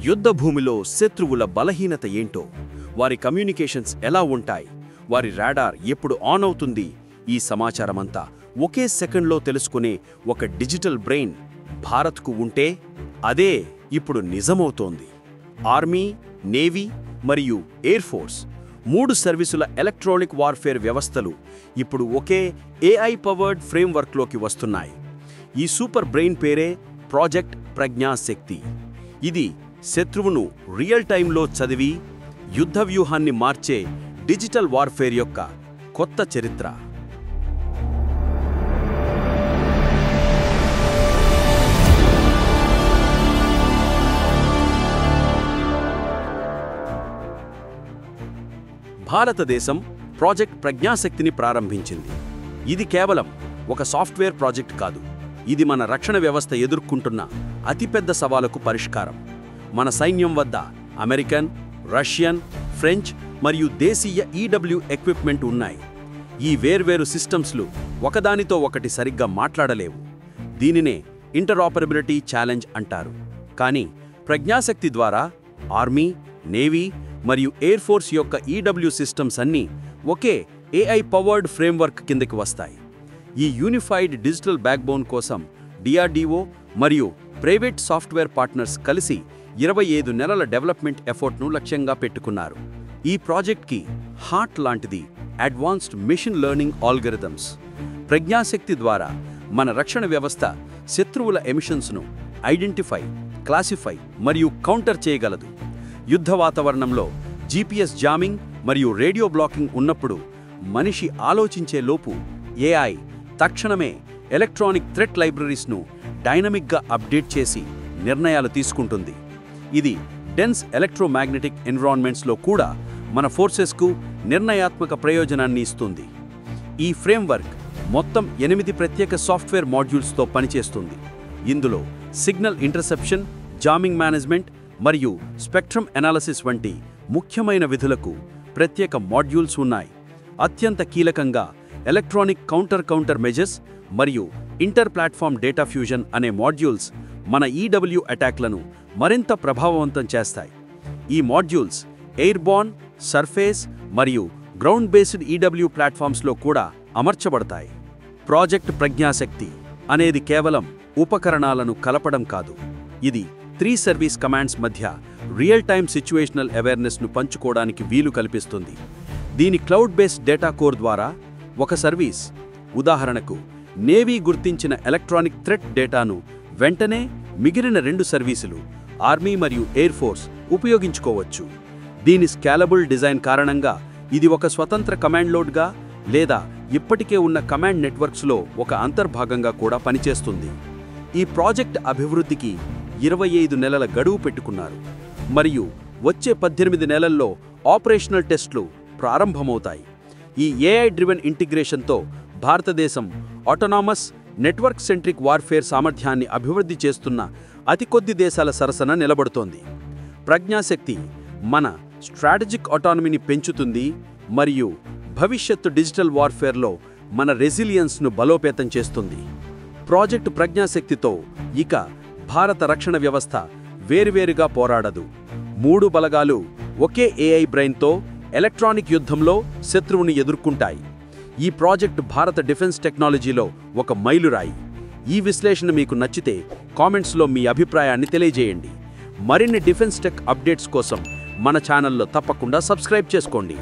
యుద్ధ భూమిలో శత్రువుల బలహీనత ఏంటో, వారి కమ్యూనికేషన్స్ ఎలా ఉంటాయి, వారి రాడార్ ఎప్పుడు ఆన్ అవుతుంది, ఈ సమాచారమంతా ఒకే సెకండ్లో తెలుసుకునే ఒక డిజిటల్ బ్రెయిన్ భారత్కు ఉంటే అదే ఇప్పుడు నిజమవుతోంది. ఆర్మీ, నేవీ మరియు ఎయిర్ ఫోర్స్ 3 సర్వీసుల ఎలక్ట్రానిక్ వార్ఫేర్ వ్యవస్థలు ఇప్పుడు ఒకే AI పవర్డ్ ఫ్రేమ్వర్క్లోకి వస్తున్నాయి. ఈ సూపర్ బ్రెయిన్ పేరే ప్రాజెక్ట్ ప్రజ్ఞాశక్తి. ఇది శత్రువును రియల్ టైంలో చదివి యుద్ధ వ్యూహాన్ని మార్చే డిజిటల్ వార్ఫేర్ యొక్క కొత్త చరిత్ర. భారతదేశం ప్రాజెక్ట్ ప్రజ్ఞాశక్తిని ప్రారంభించింది. ఇది కేవలం ఒక సాఫ్ట్వేర్ ప్రాజెక్ట్ కాదు, ఇది మన రక్షణ వ్యవస్థ ఎదుర్కొంటున్న అతిపెద్ద సవాలుకు పరిష్కారం. మన సైన్యం వద్ద అమెరికన్, రష్యన్, ఫ్రెంచ్ మరియు దేశీయ EW ఎక్విప్మెంట్ ఉన్నాయి. ఈ వేర్వేరు సిస్టమ్స్లు ఒకదానితో ఒకటి సరిగ్గా మాట్లాడలేవు. దీనినే ఇంటరాపరబిలిటీ ఛాలెంజ్ అంటారు. కానీ ప్రజ్ఞాశక్తి ద్వారా ఆర్మీ, నేవీ మరియు ఎయిర్ ఫోర్స్ యొక్క EW సిస్టమ్స్ అన్నీ ఒకే AI పవర్డ్ ఫ్రేమ్వర్క్ కిందకి వస్తాయి. ఈ యూనిఫైడ్ డిజిటల్ బ్యాక్బోన్ కోసం DRDO మరియు ప్రైవేట్ సాఫ్ట్వేర్ పార్ట్నర్స్ కలిసి 25 నెలల డెవలప్మెంట్ ఎఫర్ట్ను లక్ష్యంగా పెట్టుకున్నారు. ఈ ప్రాజెక్ట్కి హార్ట్ లాంటిది అడ్వాన్స్డ్ మెషిన్ లెర్నింగ్ ఆల్గరిథమ్స్. ప్రజ్ఞాశక్తి ద్వారా మన రక్షణ వ్యవస్థ శత్రువుల ఎమిషన్స్ను ఐడెంటిఫై, క్లాసిఫై మరియు కౌంటర్ చేయగలదు. యుద్ధ వాతావరణంలో GPS జామింగ్ మరియు రేడియో బ్లాకింగ్ ఉన్నప్పుడు మనిషి ఆలోచించే లోపు AI తక్షణమే ఎలక్ట్రానిక్ థ్రెట్ లైబ్రరీస్ను డైనమిక్గా అప్డేట్ చేసి నిర్ణయాలు తీసుకుంటుంది. ఇది డెన్స్ ఎలక్ట్రోమాగ్నెటిక్ ఎన్విరాన్మెంట్స్లో కూడా మన ఫోర్సెస్కు నిర్ణయాత్మక ప్రయోజనాన్ని ఇస్తుంది. ఈ ఫ్రేమ్వర్క్ మొత్తం 8 ప్రత్యేక సాఫ్ట్వేర్ మాడ్యూల్స్తో పనిచేస్తుంది. ఇందులో సిగ్నల్ ఇంటర్సెప్షన్, జామింగ్ మేనేజ్మెంట్ మరియు స్పెక్ట్రమ్ అనాలిసిస్ వంటి ముఖ్యమైన విధులకు ప్రత్యేక మాడ్యూల్స్ ఉన్నాయి. అత్యంత కీలకంగా ఎలక్ట్రానిక్ కౌంటర్ మెజర్స్ మరియు ఇంటర్ ప్లాట్ఫామ్ డేటా ఫ్యూజన్ అనే మాడ్యూల్స్ మన EW అటాక్లను మరింత ప్రభావవంతం చేస్తాయి. ఈ మాడ్యూల్స్ ఎయిర్బార్న్, సర్ఫేస్ మరియు గ్రౌండ్ బేస్డ్ EW ప్లాట్ఫామ్స్లో కూడా అమర్చబడతాయి. ప్రాజెక్ట్ ప్రజ్ఞాశక్తి అనేది కేవలం ఉపకరణాలను కలపడం కాదు, ఇది 3 సర్వీస్ కమాండ్స్ మధ్య రియల్ టైమ్ సిచ్యువేషనల్ అవేర్నెస్ను పంచుకోవడానికి వీలు కల్పిస్తుంది. దీని క్లౌడ్ బేస్డ్ డేటా కోర్ ద్వారా ఒక సర్వీస్, ఉదాహరణకు నేవీ గుర్తించిన ఎలక్ట్రానిక్ థ్రెట్ డేటాను వెంటనే మిగిలిన 2 సర్వీసులు, ఆర్మీ మరియు ఎయిర్ ఫోర్స్ ఉపయోగించుకోవచ్చు. దీని స్కేలబుల్ డిజైన్ కారణంగా ఇది ఒక స్వతంత్ర కమాండ్ లోడ్గా లేదా ఇప్పటికే ఉన్న కమాండ్ నెట్వర్క్స్లో ఒక అంతర్భాగంగా కూడా పనిచేస్తుంది. ఈ ప్రాజెక్ట్ అభివృద్ధికి 25 నెలల గడువు పెట్టుకున్నారు మరియు వచ్చే 18 నెలల్లో ఆపరేషనల్ టెస్ట్లు ప్రారంభమవుతాయి. ఈ AI డ్రివెన్ ఇంటిగ్రేషన్తో భారతదేశం ఆటోనామస్ నెట్వర్క్ సెంట్రిక్ వార్ఫేర్ సామర్థ్యాన్ని అభివృద్ధి చేస్తున్న అతి కొద్ది దేశాల సరసన నిలబడుతోంది. ప్రజ్ఞాశక్తి మన స్ట్రాటజిక్ ఆటోనమీని పెంచుతుంది మరియు భవిష్యత్తు డిజిటల్ వార్ఫేర్లో మన రెసిలియన్స్ను బలోపేతం చేస్తుంది. ప్రాజెక్టు ప్రజ్ఞాశక్తితో ఇక భారత రక్షణ వ్యవస్థ వేరువేరుగా పోరాడదు. 3 బలగాలు ఒకే AI బ్రెయిన్తో ఎలక్ట్రానిక్ యుద్ధంలో శత్రువుని ఎదుర్కొంటాయి. ఈ ప్రాజెక్టు భారత డిఫెన్స్ టెక్నాలజీలో ఒక మైలురాయి. ఈ విశ్లేషణ మీకు నచ్చితే కామెంట్స్లో మీ అభిప్రాయాన్ని తెలియజేయండి. మరిన్ని డిఫెన్స్ టెక్ అప్డేట్స్ కోసం మన ఛానల్లో తప్పకుండా సబ్స్క్రైబ్ చేసుకోండి.